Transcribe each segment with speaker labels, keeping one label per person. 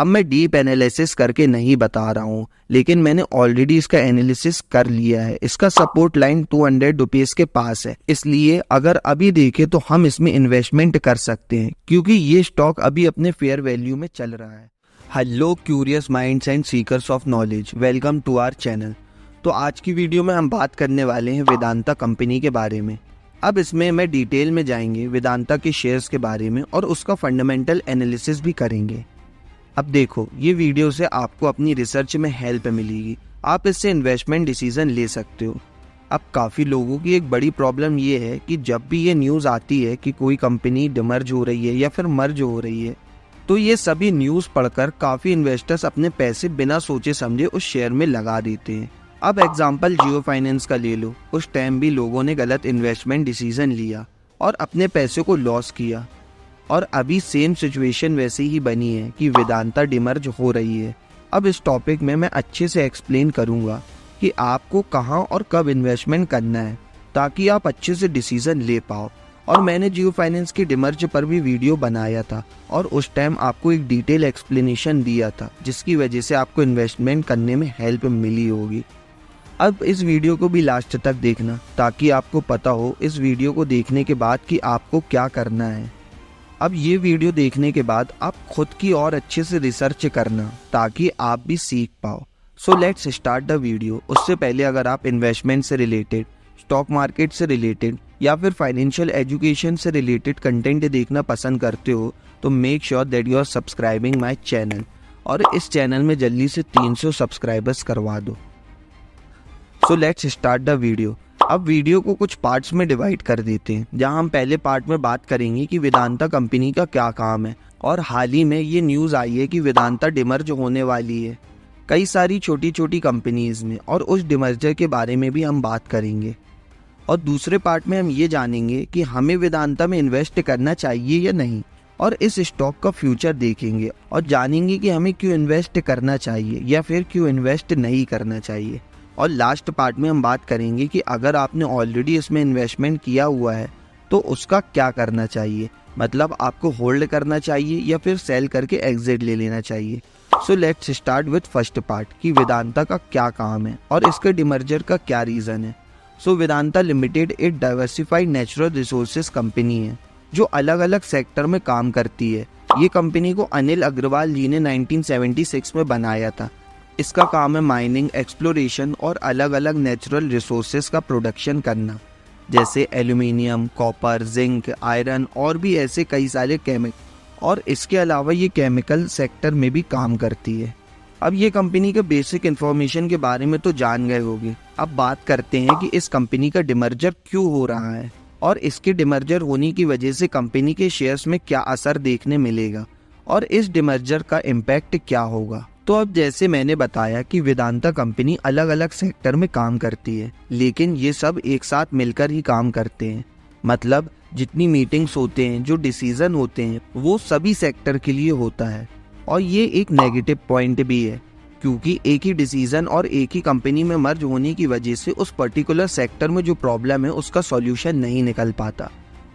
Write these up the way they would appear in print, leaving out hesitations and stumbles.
Speaker 1: अब मैं deep analysis करके नहीं बता रहा हूँ, लेकिन मैंने ऑलरेडी इसका एनालिसिस कर लिया है। इसका सपोर्ट लाइन 200 रुपीज के पास है, इसलिए अगर अभी देखें तो हम इसमें इन्वेस्टमेंट कर सकते हैं, क्योंकि ये स्टॉक अभी अपने फेयर वैल्यू में चल रहा है। Hello curious minds and seekers of knowledge, welcome to our channel. तो आज की वीडियो में हम बात करने वाले हैं वेदांता कंपनी के बारे में। अब इसमें मैं डिटेल में जाएंगे वेदांता के शेयर्स के बारे में और उसका फंडामेंटल एनालिसिस भी करेंगे। अब देखो, ये वीडियो से आपको अपनी रिसर्च में हेल्प मिलेगी, आप इससे इन्वेस्टमेंट डिसीजन ले सकते हो। अब काफ़ी लोगों की एक बड़ी प्रॉब्लम ये है कि जब भी ये न्यूज़ आती है कि कोई कंपनी डिमर्ज हो रही है या फिर मर्ज हो रही है, तो ये सभी न्यूज़ पढ़कर काफ़ी इन्वेस्टर्स अपने पैसे बिना सोचे समझे उस शेयर में लगा देते हैं। अब एग्जांपल जियो फाइनेंस का ले लो, उस टाइम भी लोगों ने गलत इन्वेस्टमेंट डिसीजन लिया और अपने पैसे को लॉस किया, और अभी सेम सिचुएशन वैसी ही बनी है कि वेदांता डिमर्ज हो रही है। अब इस टॉपिक में मैं अच्छे से एक्सप्लेन करूंगा कि आपको कहां और कब इन्वेस्टमेंट करना है, ताकि आप अच्छे से डिसीजन ले पाओ। और मैंने जियो फाइनेंस की डिमर्ज पर भी वीडियो बनाया था और उस टाइम आपको एक डिटेल एक्सप्लेनेशन दिया था, जिसकी वजह से आपको इन्वेस्टमेंट करने में हेल्प मिली होगी। अब इस वीडियो को भी लास्ट तक देखना, ताकि आपको पता हो इस वीडियो को देखने के बाद कि आपको क्या करना है। अब ये वीडियो देखने के बाद आप खुद की और अच्छे से रिसर्च करना, ताकि आप भी सीख पाओ। So let's start the video. उससे पहले अगर आप इन्वेस्टमेंट से रिलेटेड, स्टॉक मार्केट से रिलेटेड या फिर फाइनेंशियल एजुकेशन से रिलेटेड कंटेंट देखना पसंद करते हो, तो make sure that you are subscribing my channel, और इस चैनल में जल्दी से 300 सब्सक्राइबर्स करवा दो। सो लेट्स स्टार्ट द वीडियो। अब वीडियो को कुछ पार्ट्स में डिवाइड कर देते हैं, जहां हम पहले पार्ट में बात करेंगे कि वेदांता कंपनी का क्या काम है। और हाल ही में ये न्यूज़ आई है कि वेदांता डिमर्ज होने वाली है कई सारी छोटी छोटी कंपनीज में, और उस डिमर्जर के बारे में भी हम बात करेंगे। और दूसरे पार्ट में हम ये जानेंगे कि हमें वेदांता में इन्वेस्ट करना चाहिए या नहीं, और इस स्टॉक का फ्यूचर देखेंगे और जानेंगे कि हमें क्यों इन्वेस्ट करना चाहिए या फिर क्यों इन्वेस्ट नहीं करना चाहिए। और लास्ट पार्ट में हम बात करेंगे कि अगर आपने ऑलरेडी इसमें इन्वेस्टमेंट किया हुआ है तो उसका क्या करना चाहिए, मतलब आपको होल्ड करना चाहिए या फिर सेल करके एग्जिट ले लेना चाहिए। सो let's start with first part कि वेदांता का क्या काम है और इसके डिमर्जर का क्या रीज़न है। सो वेदांता लिमिटेड एक डाइवर्सिफाइड नेचुरल रिसोर्सेज कंपनी है जो अलग अलग सेक्टर में काम करती है। ये कंपनी को अनिल अग्रवाल जी ने 1976 में बनाया था। इसका काम है माइनिंग, एक्सप्लोरेशन और अलग अलग नेचुरल रिसोर्सेज का प्रोडक्शन करना, जैसे एल्यूमिनियम, कॉपर, जिंक, आयरन और भी ऐसे कई सारे केमिकल। और इसके अलावा ये केमिकल सेक्टर में भी काम करती है। अब ये कंपनी के बेसिक इन्फॉर्मेशन के बारे में तो जान गए होंगे। अब बात करते हैं कि इस कंपनी का डिमर्जर क्यों हो रहा है और इसके डिमर्जर होने की वजह से कंपनी के शेयर्स में क्या असर देखने मिलेगा और इस डिमर्जर का इम्पैक्ट क्या होगा। तो अब जैसे मैंने बताया कि वेदांता कंपनी अलग अलग सेक्टर में काम करती है, लेकिन ये सब एक साथ मिलकर ही काम करते हैं। मतलब जितनी मीटिंग्स होते हैं, जो डिसीजन होते हैं, वो सभी सेक्टर के लिए होता है। और ये एक नेगेटिव पॉइंट भी है, क्योंकि एक ही डिसीजन और एक ही कंपनी में मर्ज होने की वजह से उस पर्टिकुलर सेक्टर में जो प्रॉब्लम है उसका सॉल्यूशन नहीं निकल पाता।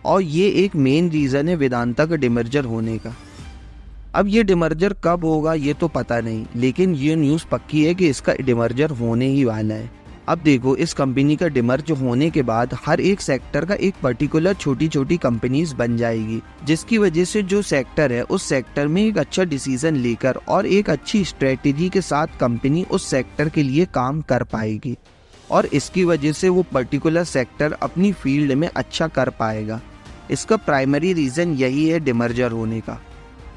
Speaker 1: और ये एक मेन रीज़न है वेदांता का डिमर्जर होने का। अब ये डिमर्जर कब होगा ये तो पता नहीं, लेकिन ये न्यूज़ पक्की है कि इसका डिमर्जर होने ही वाला है। अब देखो, इस कंपनी का डिमर्ज होने के बाद हर एक सेक्टर का एक पर्टिकुलर छोटी छोटी कंपनीज बन जाएगी, जिसकी वजह से जो सेक्टर है उस सेक्टर में एक अच्छा डिसीजन लेकर और एक अच्छी स्ट्रेटेजी के साथ कंपनी उस सेक्टर के लिए काम कर पाएगी, और इसकी वजह से वो पर्टिकुलर सेक्टर अपनी फील्ड में अच्छा कर पाएगा। इसका प्राइमरी रीज़न यही है डिमर्जर होने का,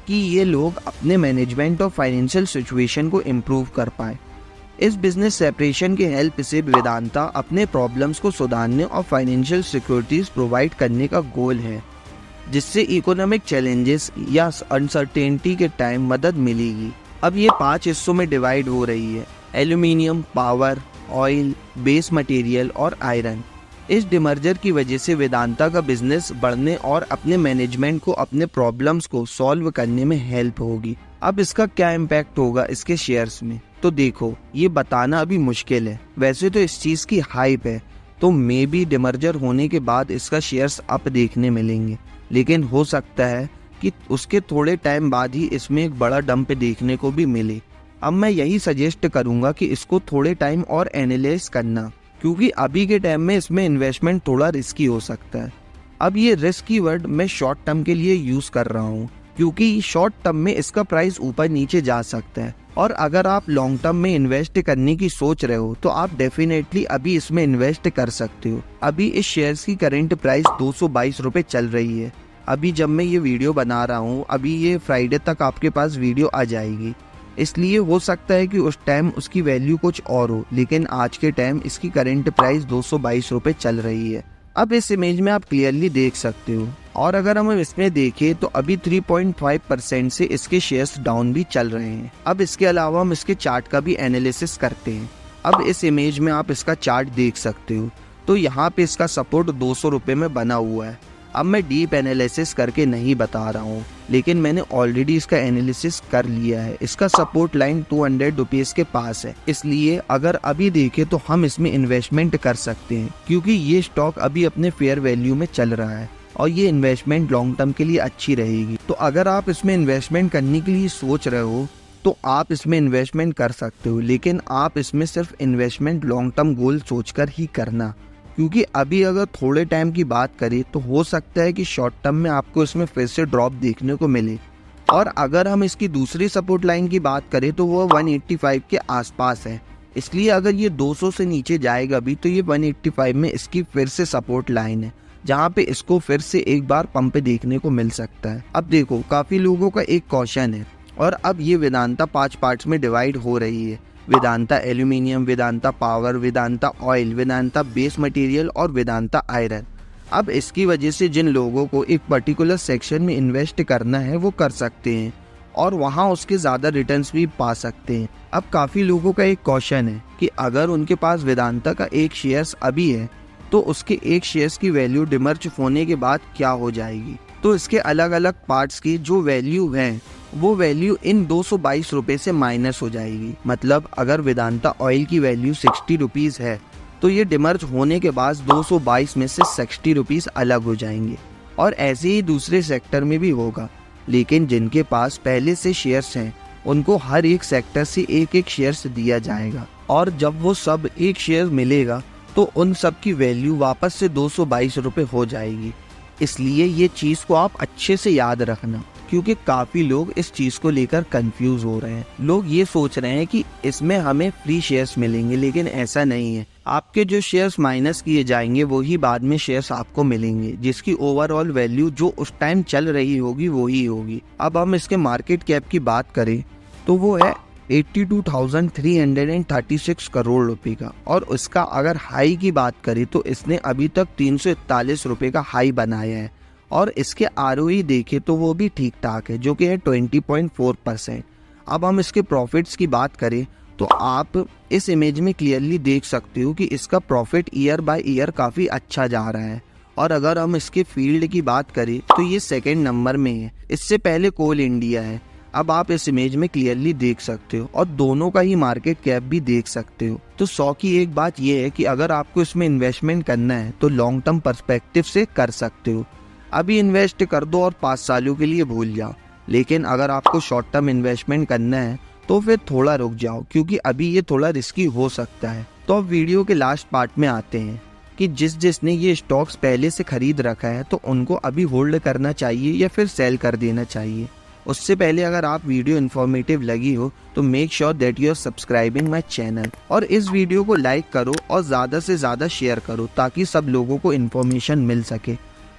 Speaker 1: कि ये लोग अपने मैनेजमेंट और फाइनेंशियल सिचुएशन को इम्प्रूव कर पाए। इस बिजनेस सेपरेशन के हेल्प से वेदांता अपने प्रॉब्लम्स को सुधारने और फाइनेंशियल सिक्योरिटीज प्रोवाइड करने का गोल है, जिससे इकोनॉमिक चैलेंजेस या अनसर्टेनिटी के टाइम मदद मिलेगी। अब ये 5 हिस्सों में डिवाइड हो रही है: aluminium, power, oil, base material और आयरन। इस डिमर्जर की वजह से वेदांता का बिजनेस बढ़ने और अपने मैनेजमेंट को अपने प्रॉब्लम्स को सॉल्व करने में हेल्प होगी। अब इसका क्या इम्पैक्ट होगा इसके शेयर्स में, तो देखो, ये बताना अभी मुश्किल है। वैसे तो इस चीज़ की हाइप है, तो मे बी डिमर्जर होने के बाद इसका शेयर्स अप देखने मिलेंगे, लेकिन हो सकता है कि उसके थोड़े टाइम बाद ही इसमें एक बड़ा डंप देखने को भी मिले। अब मैं यही सजेस्ट करूंगा कि इसको थोड़े टाइम और एनालाइज करना, क्योंकि अभी के टाइम में इसमें इन्वेस्टमेंट थोड़ा रिस्की हो सकता है। अब ये रिस्की वर्ड मैं शॉर्ट टर्म के लिए यूज कर रहा हूँ, क्योंकि शॉर्ट टर्म में इसका प्राइस ऊपर नीचे जा सकता है, और अगर आप लॉन्ग टर्म में इन्वेस्ट करने की सोच रहे हो तो आप डेफिनेटली अभी इसमें इन्वेस्ट कर सकते हो। अभी इस शेयर्स की करंट प्राइस 222 रुपए चल रही है। अभी जब मैं ये वीडियो बना रहा हूँ, अभी ये फ्राइडे तक आपके पास वीडियो आ जाएगी, इसलिए हो सकता है कि उस टाइम उसकी वैल्यू कुछ और हो, लेकिन आज के टाइम इसकी करंट प्राइस 222 रुपए चल रही है। अब इस इमेज में आप क्लियरली देख सकते हो, और अगर हम इसमें देखें तो अभी 3.5% से इसके शेयर्स डाउन भी चल रहे हैं। अब इसके अलावा हम इसके चार्ट का भी एनालिसिस करते हैं। अब इस इमेज में आप इसका चार्ट देख सकते हो, तो यहाँ पे इसका सपोर्ट 200 रुपए में बना हुआ है। अब मैं डीप एनालिसिस करके नहीं बता रहा हूँ, लेकिन मैंने ऑलरेडी इसका एनालिसिस कर लिया है। इसका सपोर्ट लाइन 200 रुपीज के पास है, इसलिए अगर अभी देखें तो हम इसमें इन्वेस्टमेंट कर सकते हैं, क्योंकि ये स्टॉक अभी अपने फेयर वैल्यू में चल रहा है और ये इन्वेस्टमेंट लॉन्ग टर्म के लिए अच्छी रहेगी। तो अगर आप इसमें इन्वेस्टमेंट करने के लिए सोच रहे हो तो आप इसमें इन्वेस्टमेंट कर सकते हो, लेकिन आप इसमें सिर्फ इन्वेस्टमेंट लॉन्ग टर्म गोल सोचकर ही करना, क्योंकि अभी अगर थोड़े टाइम की बात करें तो हो सकता है कि शॉर्ट टर्म में आपको इसमें फिर से ड्रॉप देखने को मिले। और अगर हम इसकी दूसरी सपोर्ट लाइन की बात करें तो वो 185 के आसपास है, इसलिए अगर ये 200 से नीचे जाएगा भी तो ये 185 में इसकी फिर से सपोर्ट लाइन है, जहाँ पे इसको फिर से एक बार पंप देखने को मिल सकता है। अब देखो, काफी लोगों का एक क्वेश्चन है, और अब ये वेदांता 5 पार्ट्स में डिवाइड हो रही है। Vedanta aluminium, Vedanta power, Vedanta oil, Vedanta base material और वेदांता आयरन। अब इसकी वजह से जिन लोगों को एक पर्टिकुलर सेक्शन में इन्वेस्ट करना है वो कर सकते हैं, और वहाँ उसके ज़्यादा रिटर्न्स भी पा सकते हैं। अब काफ़ी लोगों का एक क्वेश्चन है कि अगर उनके पास वेदांता का एक शेयर्स अभी है तो उसके एक शेयर्स की वैल्यू डिमर्ज होने के बाद क्या हो जाएगी। तो इसके अलग अलग पार्ट्स की जो वैल्यू है वो वैल्यू इन 222 रुपए से माइनस हो जाएगी। मतलब अगर वेदांता ऑयल की वैल्यू 60 रुपीज है तो ये डिमर्ज होने के बाद 222 में से 60 रुपीज अलग हो जाएंगे, और ऐसे ही दूसरे सेक्टर में भी होगा। लेकिन जिनके पास पहले से शेयर्स हैं उनको हर एक सेक्टर से एक एक शेयर्स दिया जाएगा, और जब वो सब एक शेयर मिलेगा तो उन सब की वैल्यू वापस से 222 रुपए हो जाएगी। इसलिए ये चीज़ को आप अच्छे से याद रखना, क्योंकि काफ़ी लोग इस चीज़ को लेकर कंफ्यूज हो रहे हैं। लोग ये सोच रहे हैं कि इसमें हमें फ्री शेयर्स मिलेंगे, लेकिन ऐसा नहीं है। आपके जो शेयर्स माइनस किए जाएंगे वही बाद में शेयर्स आपको मिलेंगे, जिसकी ओवरऑल वैल्यू जो उस टाइम चल रही होगी वही होगी। अब हम इसके मार्केट कैप की बात करें तो वो है 82,336 करोड़ रुपए का, और उसका अगर हाई की बात करें तो इसने अभी तक 341 रुपए का हाई बनाया है, और इसके ROE देखे तो वो भी ठीक ठाक है, जो कि है 20.4%। अब हम इसके प्रॉफिट्स की बात करें तो आप इस इमेज में क्लियरली देख सकते हो कि इसका प्रॉफिट ईयर बाय ईयर काफ़ी अच्छा जा रहा है। और अगर हम इसके फील्ड की बात करें तो ये सेकेंड नंबर में है, इससे पहले कोल इंडिया है। अब आप इस इमेज में क्लियरली देख सकते हो, और दोनों का ही मार्केट कैप भी देख सकते हो। तो 100 की एक बात यह है कि अगर आपको इसमें इन्वेस्टमेंट करना है तो लॉन्ग टर्म पर्सपेक्टिव से कर सकते हो। अभी इन्वेस्ट कर दो और 5 सालों के लिए भूल जाओ, लेकिन अगर आपको शॉर्ट टर्म इन्वेस्टमेंट करना है तो फिर थोड़ा रुक जाओ, क्योंकि अभी ये थोड़ा रिस्की हो सकता है। तो अब वीडियो के लास्ट पार्ट में आते हैं कि जिसने ये स्टॉक्स पहले से खरीद रखा है तो उनको अभी होल्ड करना चाहिए या फिर सेल कर देना चाहिए। उससे पहले अगर आप वीडियो इन्फॉर्मेटिव लगी हो तो make sure that you are subscribing my channel, और इस वीडियो को लाइक करो और ज़्यादा से ज़्यादा शेयर करो ताकि सब लोगों को इन्फॉर्मेशन मिल सके।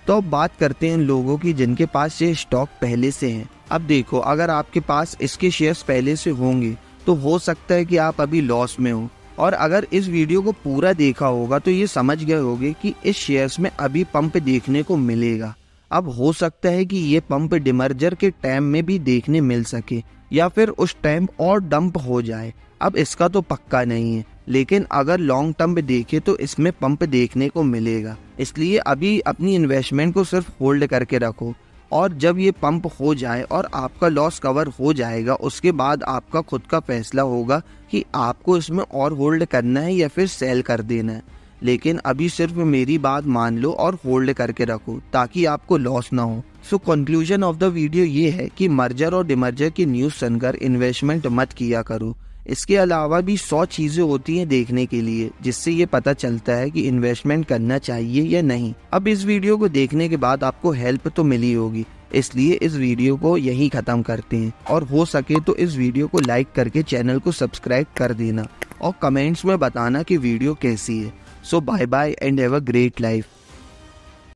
Speaker 1: तो अब बात करते हैं लोगों की जिनके पास ये स्टॉक पहले से हैं। अब देखो, अगर आपके पास इसके शेयर्स पहले से होंगे तो हो सकता है कि आप अभी लॉस में हो, और अगर इस वीडियो को पूरा देखा होगा तो ये समझ गए होगे कि इस शेयर्स में अभी पंप देखने को मिलेगा। अब हो सकता है कि ये पंप डिमर्जर के टाइम में भी देखने मिल सके, या फिर उस टाइम और डंप हो जाए। अब इसका तो पक्का नहीं है, लेकिन अगर लॉन्ग टर्म पे देखे तो इसमें पंप देखने को मिलेगा। इसलिए अभी अपनी इन्वेस्टमेंट को सिर्फ होल्ड करके रखो, और जब ये पंप हो जाए और आपका लॉस कवर हो जाएगा उसके बाद आपका खुद का फैसला होगा कि आपको इसमें और होल्ड करना है या फिर सेल कर देना है। लेकिन अभी सिर्फ मेरी बात मान लो और होल्ड करके रखो ताकि आपको लॉस ना हो। So conclusion of the video ये है कि मर्जर और डिमर्जर की न्यूज़ सुनकर इन्वेस्टमेंट मत किया करो। इसके अलावा भी 100 चीजें होती हैं देखने के लिए जिससे ये पता चलता है कि इन्वेस्टमेंट करना चाहिए या नहीं। अब इस वीडियो को देखने के बाद आपको हेल्प तो मिली होगी, इसलिए इस वीडियो को यहीं खत्म करते हैं और हो सके तो इस वीडियो को लाइक करके चैनल को सब्सक्राइब कर देना और कमेंट्स में बताना कि वीडियो कैसी है। So bye bye and have a great life.